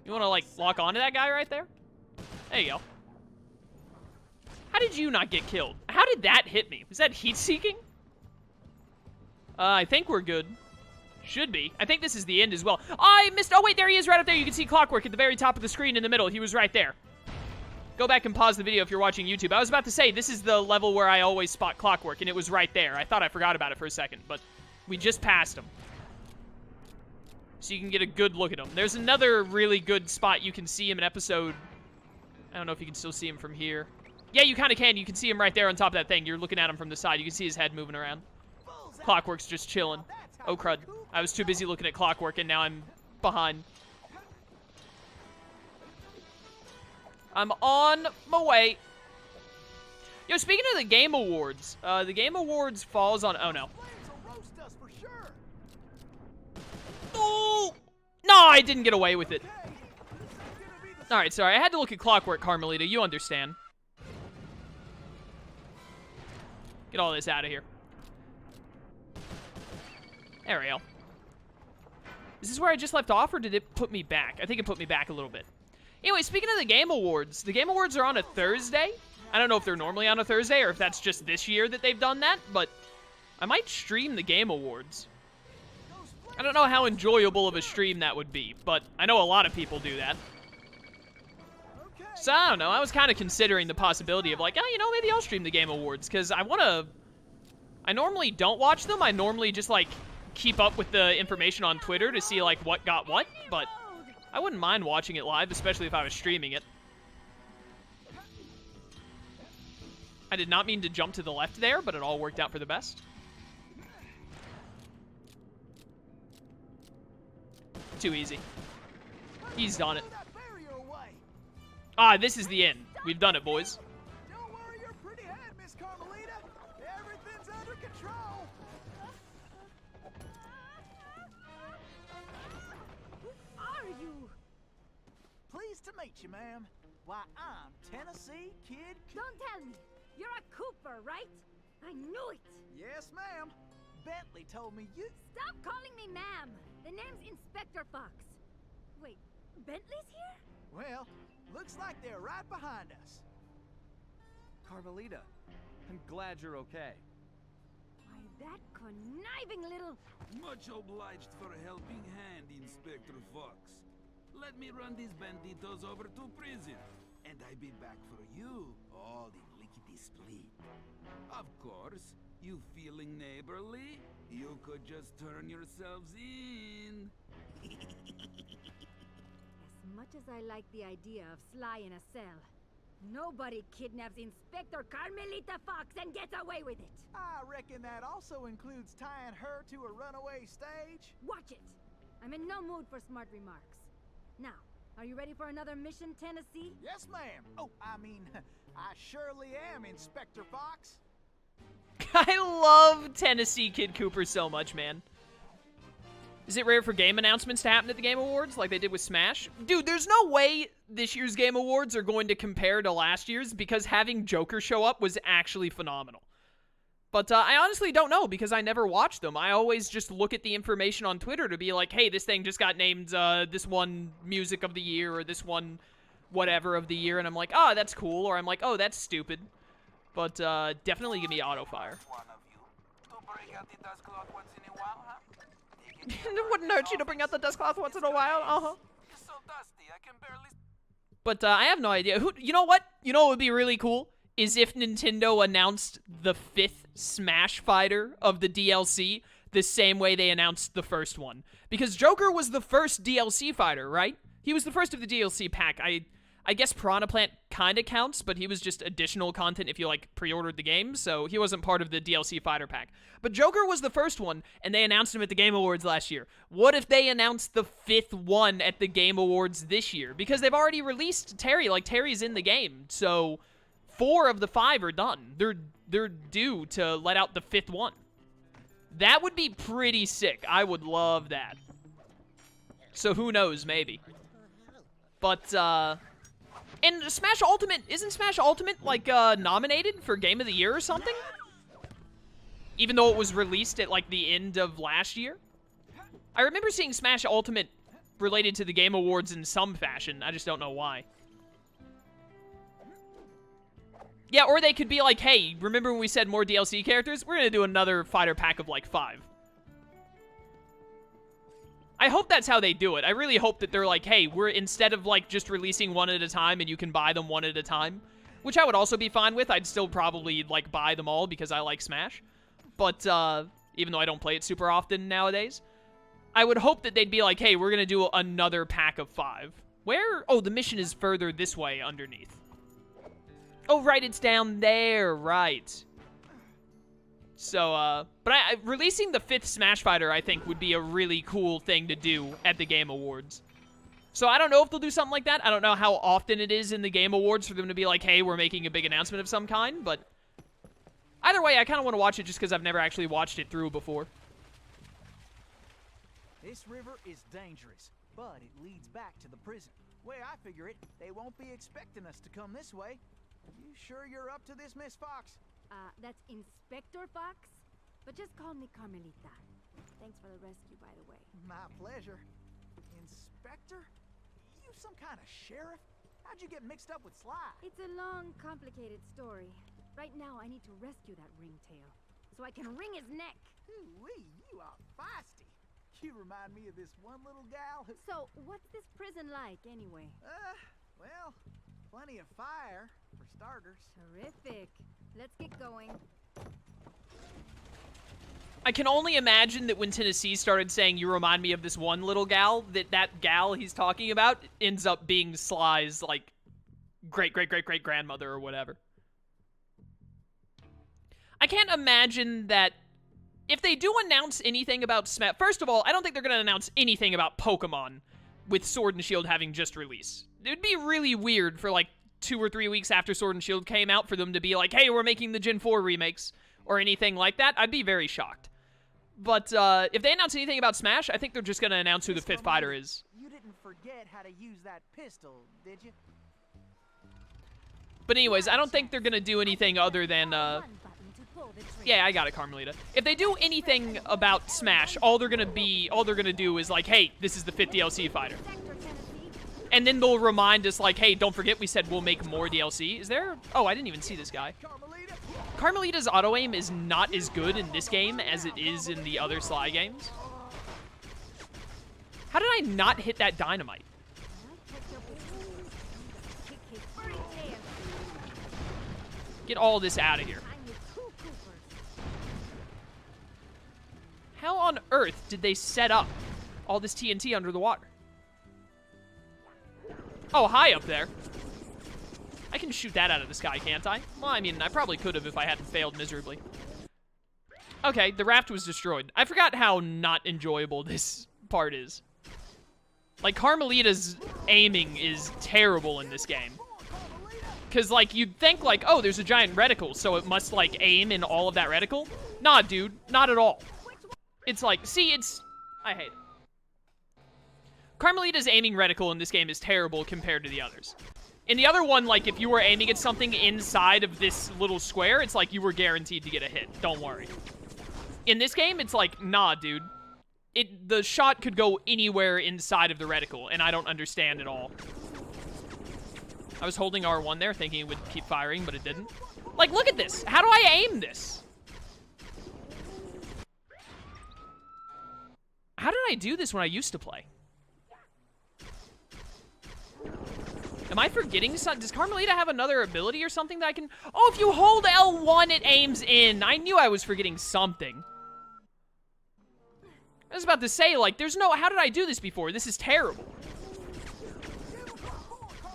You want to, like, lock onto that guy right there? There you go. How did you not get killed? How did that hit me? Was that heat-seeking? I think we're good. Should be. I think this is the end as well. I missed... Oh, wait, there he is right up there. You can see Clockwork at the very top of the screen in the middle. He was right there. Go back and pause the video if you're watching YouTube. I was about to say, this is the level where I always spot Clockwork, and it was right there. I thought I forgot about it for a second, but we just passed him. So you can get a good look at him. There's another really good spot you can see him in episode... I don't know if you can still see him from here. Yeah, you kind of can. You can see him right there on top of that thing. You're looking at him from the side. You can see his head moving around. Clockwork's just chilling. Oh, crud. I was too busy looking at Clockwork, and now I'm behind. I'm on my way. Yo, speaking of the Game Awards, the Game Awards falls on... Oh, no. Oh! No, I didn't get away with it. Alright, sorry. I had to look at Clockwork, Carmelita. You understand. Get all this out of here. There we go. Is this where I just left off, or did it put me back? I think it put me back a little bit. Anyway, speaking of the Game Awards are on a Thursday. I don't know if they're normally on a Thursday, or if that's just this year that they've done that, but I might stream the Game Awards. I don't know how enjoyable of a stream that would be, but I know a lot of people do that. So, I don't know, I was kind of considering the possibility of like, oh, you know, maybe I'll stream the Game Awards, because I normally don't watch them. I normally just, like, keep up with the information on Twitter to see, like, what got what, but I wouldn't mind watching it live, especially if I was streaming it. I did not mean to jump to the left there, but it all worked out for the best. Too easy. He's done it. Ah, this is the end. We've done it, boys. Don't worry your pretty head, Miss Carmelita. Everything's under control. Who are you? Pleased to meet you, ma'am. Why, I'm Tennessee Kid. Don't tell me. You're a Cooper, right? I knew it. Yes, ma'am. Bentley told me you... Stop calling me ma'am. The name's Inspector Fox. Wait, Bentley's here? Well, looks like they're right behind us. Carmelita, I'm glad you're okay. Why, that conniving little... Much obliged for a helping hand, Inspector Fox. Let me run these banditos over to prison, and I be back for you, all in lickety-split. Of course, you feeling neighborly? You could just turn yourselves in. As much as I like the idea of Sly in a cell, nobody kidnaps Inspector Carmelita Fox and gets away with it. I reckon that also includes tying her to a runaway stage. Watch it. I'm in no mood for smart remarks. Now, are you ready for another mission, Tennessee? Yes, ma'am. Oh, I mean, I surely am, Inspector Fox. I love Tennessee Kid Cooper so much, man. Is it rare for game announcements to happen at the Game Awards like they did with Smash? Dude, there's no way this year's Game Awards are going to compare to last year's because having Joker show up was actually phenomenal. But I honestly don't know because I never watched them. I always just look at the information on Twitter to be like, hey, this thing just got named this one music of the year or this one whatever of the year. And I'm like, oh, that's cool. Or I'm like, oh, that's stupid. But definitely give me auto fire. It wouldn't hurt you to bring out the dust cloth once in a while. Uh-huh. But I have no idea. You know what? You know what would be really cool? Is if Nintendo announced the 5th Smash fighter of the DLC the same way they announced the first one. Because Joker was the first DLC fighter, right? He was the first of the DLC pack. I guess Piranha Plant kind of counts, but he was just additional content if you, like, pre-ordered the game, so he wasn't part of the DLC fighter pack. But Joker was the first one, and they announced him at the Game Awards last year. What if they announced the 5th one at the Game Awards this year? Because they've already released Terry, like, Terry's in the game, so 4 of the 5 are done. They're due to let out the 5th one. That would be pretty sick. I would love that. So who knows, maybe. But, and Smash Ultimate, isn't Smash Ultimate, like, nominated for Game of the Year or something? Even though it was released at, like, the end of last year? I remember seeing Smash Ultimate related to the Game Awards in some fashion. I just don't know why. Yeah, or they could be like, hey, remember when we said more DLC characters? We're going to do another fighter pack of, like, 5. I hope that's how they do it. I really hope that they're like, hey, we're, instead of, like, just releasing one at a time and you can buy them one at a time, which I would also be fine with. I'd still probably, like, buy them all because I like Smash. But, even though I don't play it super often nowadays, I would hope that they'd be like, hey, we're going to do another pack of 5. Where? Oh, the mission is further this way underneath. Oh, right, it's down there, right. So, but releasing the 5th Smash Fighter, I think, would be a really cool thing to do at the Game Awards. So I don't know if they'll do something like that. I don't know how often it is in the Game Awards for them to be like, hey, we're making a big announcement of some kind, but either way, I kind of want to watch it just because I've never actually watched it through before. This river is dangerous, but it leads back to the prison. Way I figure it, they won't be expecting us to come this way. You sure you're up to this, Miss Fox? That's Inspector Fox, but just call me Carmelita. Thanks for the rescue, by the way. My pleasure. Inspector? You some kind of sheriff? How'd you get mixed up with Sly? It's a long, complicated story. Right now, I need to rescue that ringtail, so I can wring his neck. Ooh-wee, you are feisty. You remind me of this one little gal who... So, what's this prison like, anyway? Well, plenty of fire, for starters. Terrific. Let's get going. I can only imagine that when Tennessee started saying, you remind me of this one little gal, that gal he's talking about ends up being Sly's, like, great-great-great-great-grandmother or whatever. I can't imagine that if they do announce anything about Smash... First of all, I don't think they're going to announce anything about Pokemon with Sword and Shield having just released. It would be really weird for, like, 2 or 3 weeks after Sword and Shield came out for them to be like, hey, we're making the Gen 4 remakes or anything like that. I'd be very shocked. But if they announce anything about Smash, I think they're just going to announce who the 5th fighter is. You didn't forget how to use that pistol, did you? But anyways, I don't think they're going to do anything other than... Yeah, I got it, Carmelita. If they do anything about Smash, all they're gonna do is like, hey, this is the 5th DLC fighter. And then they'll remind us like, hey, don't forget we said we'll make more DLC. Is there... Oh, I didn't even see this guy. Carmelita's auto-aim is not as good in this game as it is in the other Sly games. How did I not hit that dynamite? Get all this out of here. How on earth did they set up all this TNT under the water? Oh, hi up there. I can shoot that out of the sky, can't I? Well, I mean, I probably could have if I hadn't failed miserably. Okay, the raft was destroyed. I forgot how not enjoyable this part is. Like, Carmelita's aiming is terrible in this game. Because, like, you'd think, like, oh, there's a giant reticle, so it must, like, aim in all of that reticle. Nah, dude, not at all. It's like, see, I hate it. Carmelita's aiming reticle in this game is terrible compared to the others. In the other one, like, if you were aiming at something inside of this little square, it's like you were guaranteed to get a hit. Don't worry. In this game, it's like, nah, dude. The shot could go anywhere inside of the reticle, and I don't understand at all. I was holding R1 there, thinking it would keep firing, but it didn't. Like, look at this. How do I aim this? How did I do this when I used to play? Am I forgetting something? Does Carmelita have another ability or something that I can... Oh, if you hold L1, it aims in. I knew I was forgetting something. I was about to say, like, there's no... How did I do this before? This is terrible.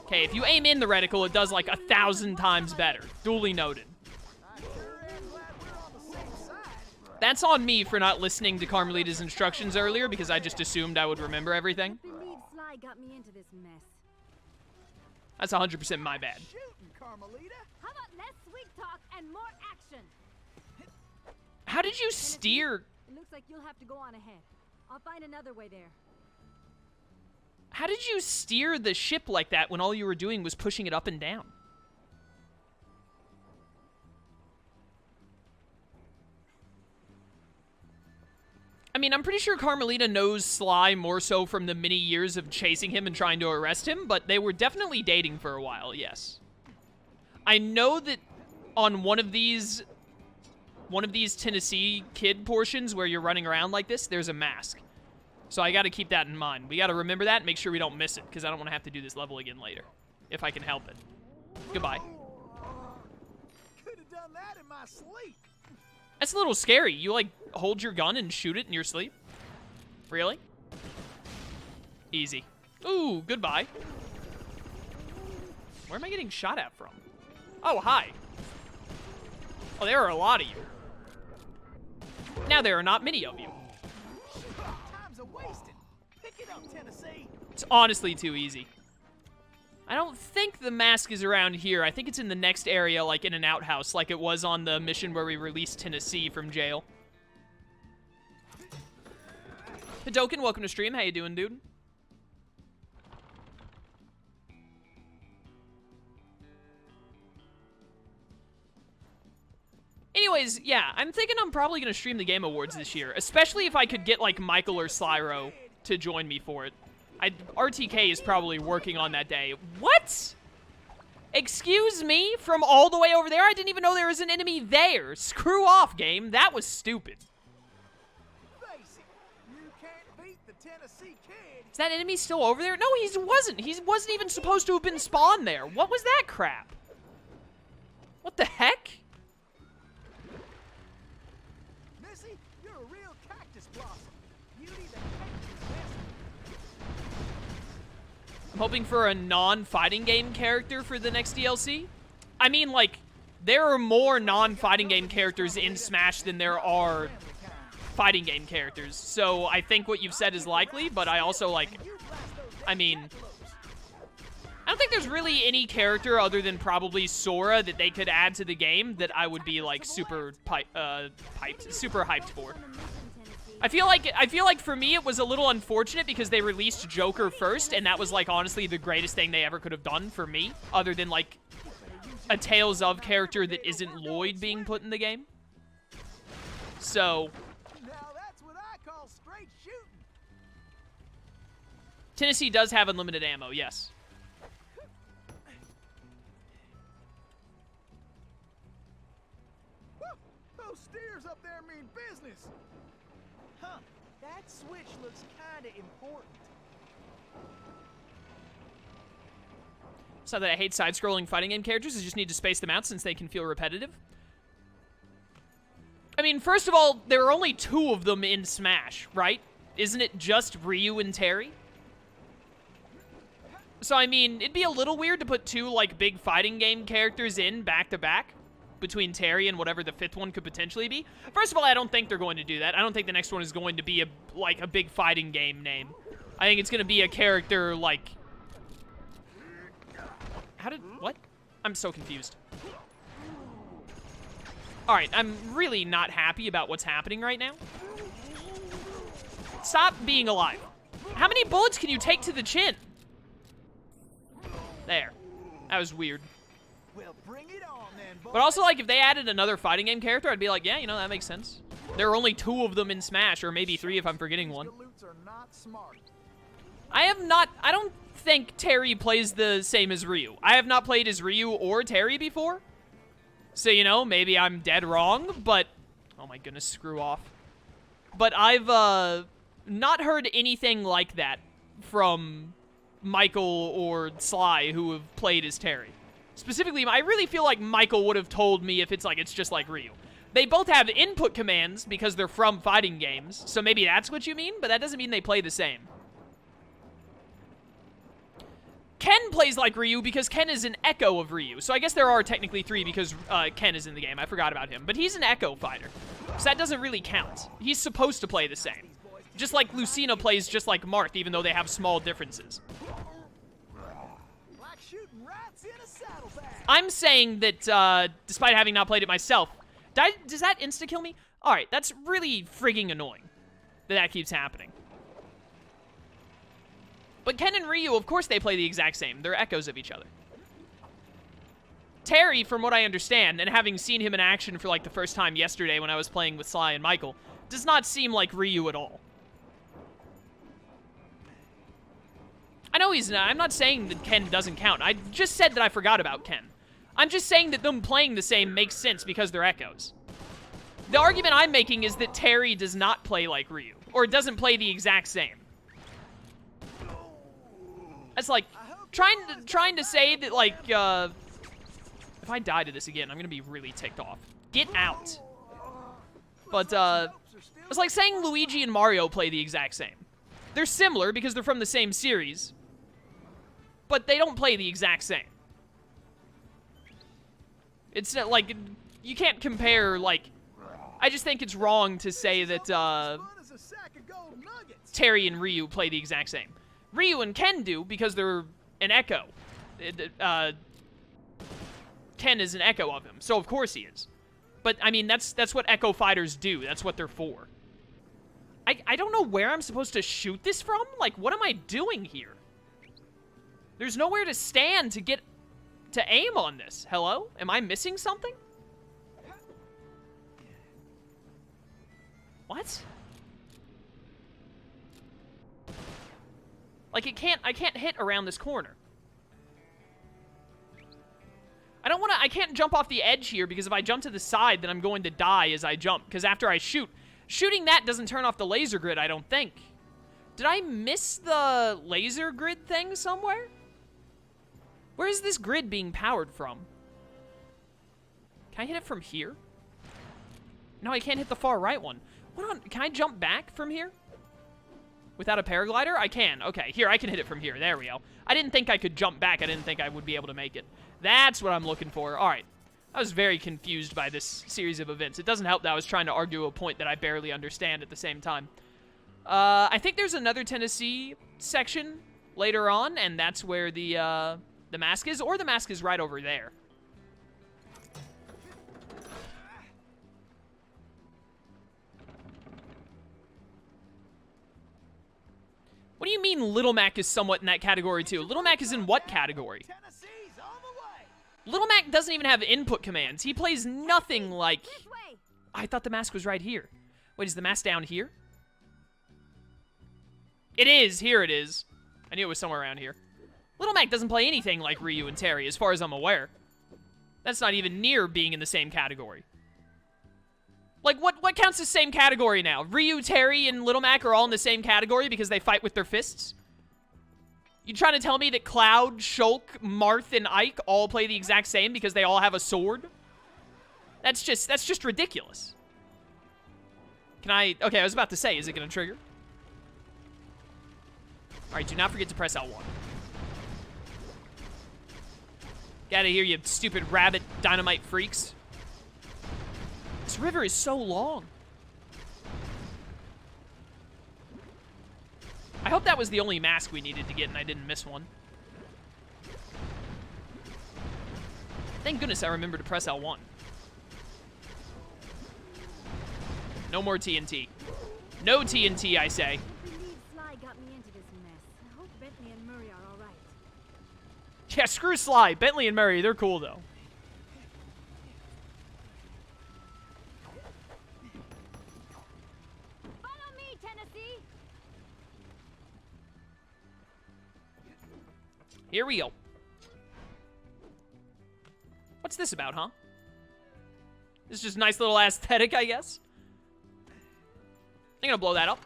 Okay, if you aim in the reticle, it does, like, 1,000 times better. Duly noted. That's on me for not listening to Carmelita's instructions earlier because I just assumed I would remember everything. I believe Sly got me into this mess. That's 100% my bad. Shooting, Carmelita. How about less sweet talk and more action? How did you steer? It looks like you'll have to go on ahead. I'll find another way there. How did you steer the ship like that when all you were doing was pushing it up and down? I mean, I'm pretty sure Carmelita knows Sly more so from the many years of chasing him and trying to arrest him, but they were definitely dating for a while, yes. I know that on one of these Tennessee kid portions where you're running around like this, there's a mask. So I gotta keep that in mind. We gotta remember that and make sure we don't miss it, because I don't want to have to do this level again later, if I can help it. Goodbye. Could have done that in my sleep. That's a little scary. You, like, hold your gun and shoot it in your sleep? Really? Easy. Ooh, goodbye. Where am I getting shot at from? Oh, hi. Oh, there are a lot of you. Now there are not many of you. Time's a wasted. Pick it up, Tennessee. It's honestly too easy. I don't think the mask is around here. I think it's in the next area, like in an outhouse, like it was on the mission where we released Tennessee from jail. Hadoken, welcome to stream. How you doing, dude? Anyways, yeah, I'm thinking I'm probably going to stream the Game Awards this year, especially if I could get, like, Michael or Slyro to join me for it. RTK is probably working on that day. What? Excuse me? From all the way over there? I didn't even know there was an enemy there. Screw off, game. That was stupid. Face it, you can't beat the Tennessee kid. Is that enemy still over there? No, he wasn't. He wasn't even supposed to have been spawned there. What was that crap? What the heck? Missy, you're a real cactus blossom. Beauty that cactus best. I'm hoping for a non-fighting game character for the next DLC. I mean, like, there are more non-fighting game characters in Smash than there are fighting game characters. So I think what you've said is likely, but I also, like, I mean, I don't think there's really any character other than probably Sora that they could add to the game that I would be, like, super hyped for. I feel like for me it was a little unfortunate because they released Joker first, and that was, like, honestly the greatest thing they ever could have done for me, other than, like, a Tales of character that isn't Lloyd being put in the game. So Now that's what I call straight shooting. Tennessee does have unlimited ammo, yes. Those steers up there mean business. Huh, that switch looks kinda important. It's not that I hate side-scrolling fighting game characters, I just need to space them out since they can feel repetitive. I mean, first of all, there are only 2 of them in Smash, right? Isn't it just Ryu and Terry? So, I mean, it'd be a little weird to put 2, like, big fighting game characters in back-to-back between Terry and whatever the 5th one could potentially be. First of all, I don't think they're going to do that. I don't think the next one is going to be, a big fighting game name. I think it's going to be a character, like... What? I'm so confused. Alright, I'm really not happy about what's happening right now. Stop being alive. How many bullets can you take to the chin? There. That was weird. Well, bring it on then, boy. But also, like, if they added another fighting game character, I'd be like, yeah, you know, that makes sense. There are only 2 of them in Smash, or maybe 3 if I'm forgetting one. Galoots are not smart. I don't think Terry plays the same as Ryu. I have not played as Ryu or Terry before. So, you know, maybe I'm dead wrong, but... Oh my goodness, screw off. But I've, not heard anything like that from Michael or Sly who have played as Terry. Specifically, I really feel like Michael would have told me if it's just like Ryu. They both have input commands because they're from fighting games, so maybe that's what you mean, but that doesn't mean they play the same. Ken plays like Ryu because Ken is an echo of Ryu. So I guess there are technically 3 because Ken is in the game. I forgot about him. But he's an echo fighter. So that doesn't really count. He's supposed to play the same. Just like Lucina plays just like Marth, even though they have small differences. Like shooting rats in a saddlebag. I'm saying that, despite having not played it myself, does that insta-kill me? Alright, that's really frigging annoying that keeps happening. But Ken and Ryu, of course they play the exact same. They're echoes of each other. Terry, from what I understand, and having seen him in action for like the first time yesterday when I was playing with Sly and Michael, Does not seem like Ryu at all. I know he's not. I'm not saying that Ken doesn't count. I just said that I forgot about Ken. I'm just saying that them playing the same makes sense because they're echoes. The argument I'm making is that Terry does not play like Ryu, or doesn't play the exact same. That's like trying to say that, like, if I die to this again, I'm gonna be really ticked off. Get out. But it's like saying Luigi and Mario play the exact same. They're similar because they're from the same series, but they don't play the exact same. It's not like, you can't compare, like, I just think it's wrong to say that Terry and Ryu play the exact same. Ryu and Ken do because they're an echo. Ken is an echo of him, so of course he is. But, I mean, that's what echo fighters do. That's what they're for. I don't know where I'm supposed to shoot this from. Like, what am I doing here? There's nowhere to stand to aim on this. Hello? Am I missing something? What? Like, I can't hit around this corner. I can't jump off the edge here, because if I jump to the side, then I'm going to die as I jump. Because after I shooting that doesn't turn off the laser grid, I don't think. Did I miss the laser grid thing somewhere? Where is this grid being powered from? Can I hit it from here? No, I can't hit the far right one. Hold on, can I jump back from here? Without a paraglider? I can. Okay, here, I can hit it from here. There we go. I didn't think I could jump back. I didn't think I would be able to make it. That's what I'm looking for. All right. I was very confused by this series of events. It doesn't help that I was trying to argue a point that I barely understand at the same time. I think there's another Tennessee section later on, and that's where the mask is, or the mask is right over there. What do you mean Little Mac is somewhat in that category too? Little Mac is in what category? Little Mac doesn't even have input commands. He plays nothing like... I thought the mask was right here. Wait, is the mask down here? It is. Here it is. I knew it was somewhere around here. Little Mac doesn't play anything like Ryu and Terry, as far as I'm aware. That's not even near being in the same category. Like, what counts as same category now? Ryu, Terry, and Little Mac are all in the same category because they fight with their fists? You trying to tell me that Cloud, Shulk, Marth, and Ike all play the exact same because they all have a sword? That's just ridiculous. Can I... Okay, I was about to say, is it going to trigger? Alright, do not forget to press L1. Get out of here, you stupid rabbit dynamite freaks. This river is so long. I hope that was the only mask we needed to get and I didn't miss one. Thank goodness I remembered to press L1. No more TNT. No TNT, I say. I believe Sly got me into this mess. I hope Bentley and Murray are all right. Yeah, screw Sly. Bentley and Murray, they're cool though. Follow me, Tennessee. Here we go. What's this about, huh? This is just nice little aesthetic, I guess. I'm gonna blow that up.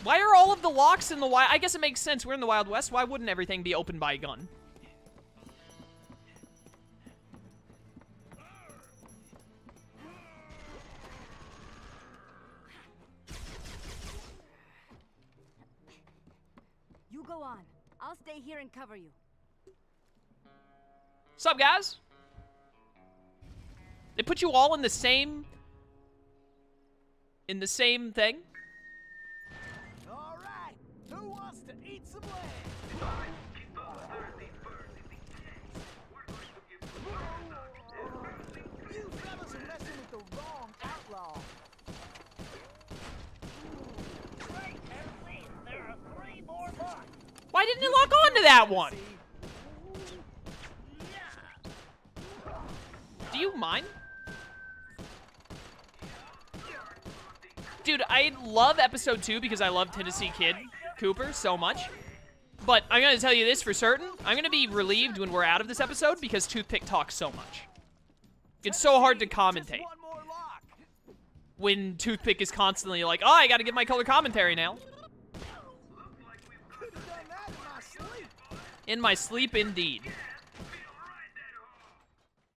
Why are all of the locks in the wild... I guess it makes sense. We're in the Wild West. Why wouldn't everything be opened by a gun? You go on. I'll stay here and cover you. What's up, guys? They put you all in the same... in the same thing? All right, who wants to eat some leg? You fellas are messing with the wrong outlaw. Wait, there are 3 more bucks. Why didn't it lock on to that one? Do you mind? Dude, I love episode 2 because I love Tennessee Kid Cooper so much. But I'm going to tell you this for certain. I'm going to be relieved when we're out of this episode because Toothpick talks so much. It's so hard to commentate Just one more lock. when Toothpick is constantly like, oh, I got to get my color commentary now. Could have done that in my sleep. In my sleep, indeed.